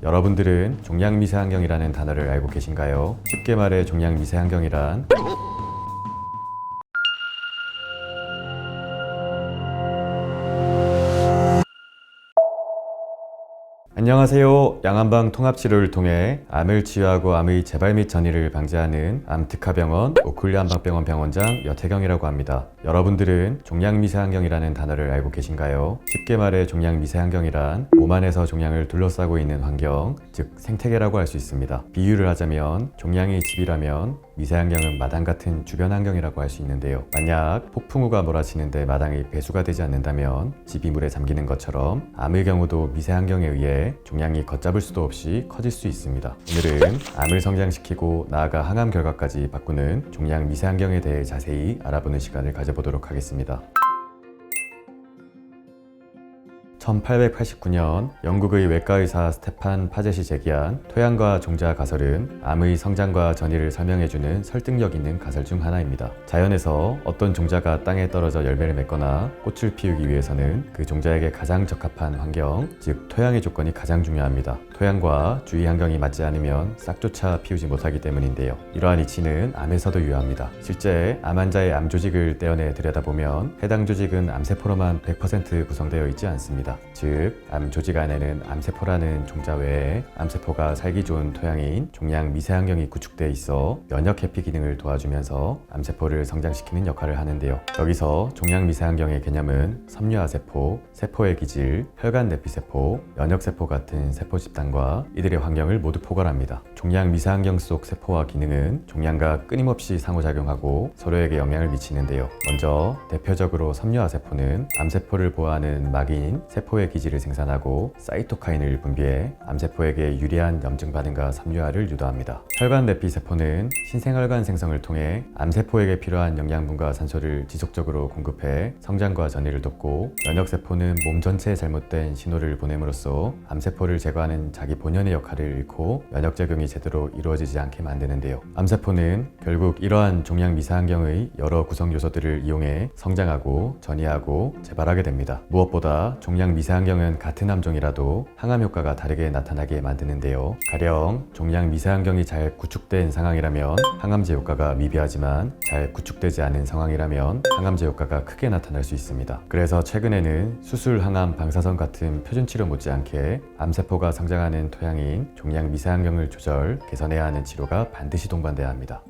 여러분들은 종양 미세환경이라는 단어를 알고 계신가요? 쉽게 말해 종양 미세환경이란 안녕하세요. 양안방 통합치료를 통해 암을 치유하고 암의 재발 및 전이를 방지하는 암특화병원 오클리 한방병원 병원장 여태경이라고 합니다. 여러분들은 종양 미세환경이라는 단어를 알고 계신가요? 쉽게 말해 종양 미세환경이란 몸 안에서 종양을 둘러싸고 있는 환경, 즉 생태계라고 할 수 있습니다. 비유를 하자면 종양이 집이라면 미세환경은 마당 같은 주변 환경이라고 할 수 있는데요. 만약 폭풍우가 몰아치는데 마당이 배수가 되지 않는다면 집이 물에 잠기는 것처럼 암의 경우도 미세환경에 의해 종양이 걷잡을 수도 없이 커질 수 있습니다. 오늘은 암을 성장시키고 나아가 항암 결과까지 바꾸는 종양 미세환경에 대해 자세히 알아보는 시간을 가져보도록 하겠습니다. 1889년 영국의 외과의사 스테판 파젯이 제기한 토양과 종자 가설은 암의 성장과 전이를 설명해주는 설득력 있는 가설 중 하나입니다. 자연에서 어떤 종자가 땅에 떨어져 열매를 맺거나 꽃을 피우기 위해서는 그 종자에게 가장 적합한 환경, 즉 토양의 조건이 가장 중요합니다. 토양과 주위 환경이 맞지 않으면 싹조차 피우지 못하기 때문인데요. 이러한 이치는 암에서도 유효합니다. 실제 암 환자의 암 조직을 떼어내 들여다보면 해당 조직은 암세포로만 100% 구성되어 있지 않습니다. 즉, 암 조직 안에는 암세포라는 종자 외에 암세포가 살기 좋은 토양인 종양 미세환경이 구축되어 있어 면역 회피 기능을 도와주면서 암세포를 성장시키는 역할을 하는데요. 여기서 종양 미세환경의 개념은 섬유화세포, 세포의 기질, 혈관 내피세포, 면역세포 같은 세포 집단과 이들의 환경을 모두 포괄합니다. 종양 미세환경 속 세포와 기능은 종양과 끊임없이 상호작용하고 서로에게 영향을 미치는데요. 먼저 대표적으로 섬유화세포는 암세포를 보호하는 막인 세포의 기질을 생산하고 사이토카인을 분비해 암세포에게 유리한 염증 반응과 섬유화를 유도합니다. 혈관 내피세포는 신생혈관 생성을 통해 암세포에게 필요한 영양분과 산소를 지속적으로 공급해 성장과 전이를 돕고, 면역세포는 몸 전체에 잘못된 신호를 보냄으로써 암세포를 제거하는 자기 본연의 역할을 잃고 면역작용이 제대로 이루어지지 않게 만드는데요. 암세포는 결국 이러한 종양 미세환경의 여러 구성 요소들을 이용해 성장하고 전이하고 재발하게 됩니다. 무엇보다 종양 미세환경은 같은 암종이라도 항암 효과가 다르게 나타나게 만드는데요. 가령 종양 미세환경이 잘 구축된 상황이라면 항암제 효과가 미비하지만 잘 구축되지 않은 상황이라면 항암제 효과가 크게 나타날 수 있습니다. 그래서 최근에는 수술, 항암, 방사선 같은 표준치료 못지않게 암세포가 성장하는 토양인 종양 미세환경을 조절, 개선해야 하는 치료가 반드시 동반돼야 합니다.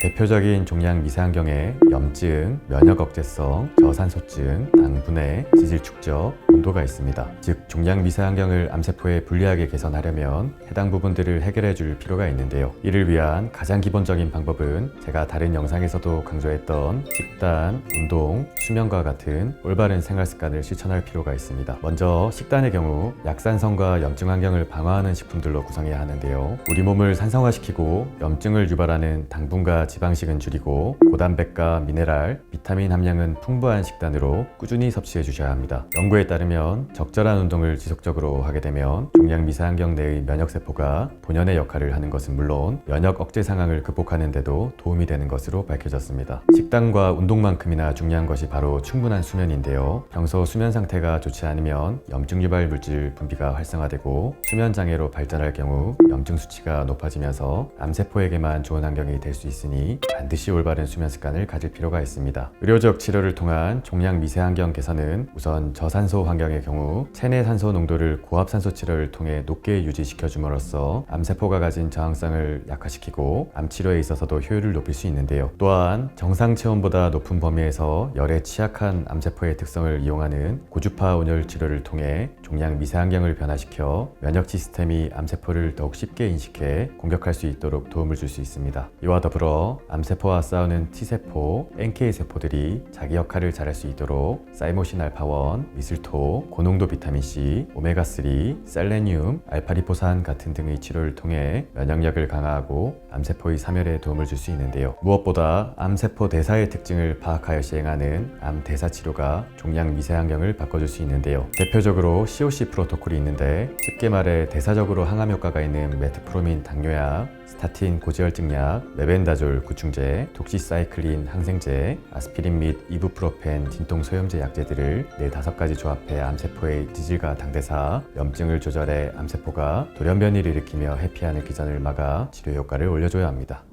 대표적인 종양 미세환경에 염증, 면역 억제성, 저산소증, 당분해, 지질 축적, 온도가 있습니다. 즉, 종양 미세환경을 암세포에 불리하게 개선하려면 해당 부분들을 해결해 줄 필요가 있는데요. 이를 위한 가장 기본적인 방법은 제가 다른 영상에서도 강조했던 식단, 운동, 수면과 같은 올바른 생활 습관을 실천할 필요가 있습니다. 먼저 식단의 경우 약산성과 염증 환경을 방어하는 식품들로 구성해야 하는데요. 우리 몸을 산성화시키고 염증을 유발하는 당분과 지방식은 줄이고 고단백과 미네랄, 비타민 함량은 풍부한 식단으로 꾸준히 섭취해 주셔야 합니다. 연구에 따르면 적절한 운동을 지속적으로 하게 되면 종양 미세환경 내의 면역세포가 본연의 역할을 하는 것은 물론 면역 억제 상황을 극복하는 데도 도움이 되는 것으로 밝혀졌습니다. 식단과 운동만큼이나 중요한 것이 바로 충분한 수면인데요. 평소 수면 상태가 좋지 않으면 염증 유발 물질 분비가 활성화되고 수면 장애로 발전할 경우 염증 수치가 높아지면서 암세포에게만 좋은 환경이 될 수 있으니 반드시 올바른 수면 습관을 가질 필요가 있습니다. 의료적 치료를 통한 종양 미세환경 개선은 우선 저산소 환경의 경우 체내 산소 농도를 고압산소 치료를 통해 높게 유지시켜 줌으로써 암세포가 가진 저항성을 약화시키고 암치료에 있어서도 효율을 높일 수 있는데요. 또한 정상 체온보다 높은 범위에서 열에 취약한 암세포의 특성을 이용하는 고주파 온열 치료를 통해 종양 미세환경을 변화시켜 면역 시스템이 암세포를 더욱 쉽게 인식해 공격할 수 있도록 도움을 줄 수 있습니다. 이와 더불어 암세포와 싸우는 T세포, NK세포들이 자기 역할을 잘할 수 있도록 사이모신 알파1, 미슬토, 고농도 비타민C, 오메가3, 셀레늄, 알파리포산 같은 등의 치료를 통해 면역력을 강화하고 암세포의 사멸에 도움을 줄 수 있는데요. 무엇보다 암세포 대사의 특징을 파악하여 시행하는 암대사 치료가 종양 미세환경을 바꿔줄 수 있는데요. 대표적으로 COC 프로토콜이 있는데 쉽게 말해 대사적으로 항암 효과가 있는 메트프로민 당뇨약, 스타틴 고지혈증 약, 메벤다졸 구충제, 독시사이클린 항생제, 아스피린 및 이부프로펜 진통 소염제 약제들을 4-5가지 조합해 암세포의 지질과 당대사, 염증을 조절해 암세포가 돌연변이를 일으키며 회피하는 기전을 막아 치료 효과를 올려줘야 합니다.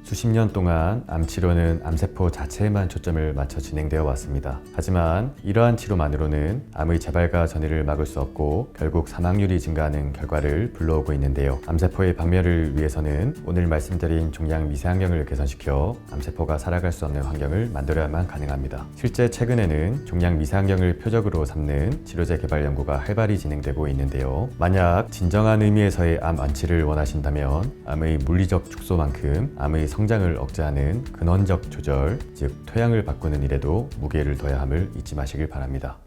수십 년 동안 암치료는 암세포 자체에만 초점을 맞춰 진행되어 왔습니다. 하지만 이러한 치료만으로는 암의 재발과 전이를 막을 수 없고 결국 사망률이 증가하는 결과를 불러오고 있는데요. 암세포의 박멸을 위해서는 오늘 말씀드린 종양 미세환경을 개선시켜 암세포가 살아갈 수 없는 환경을 만들어야만 가능합니다. 실제 최근에는 종양 미세환경을 표적으로 삼는 치료제 개발 연구가 활발히 진행되고 있는데요. 만약 진정한 의미에서의 암 완치를 원하신다면 암의 물리적 축소만큼 암의 성장을 억제하는 근원적 조절, 즉 토양을 바꾸는 일에도 무게를 둬야 함을 잊지 마시길 바랍니다.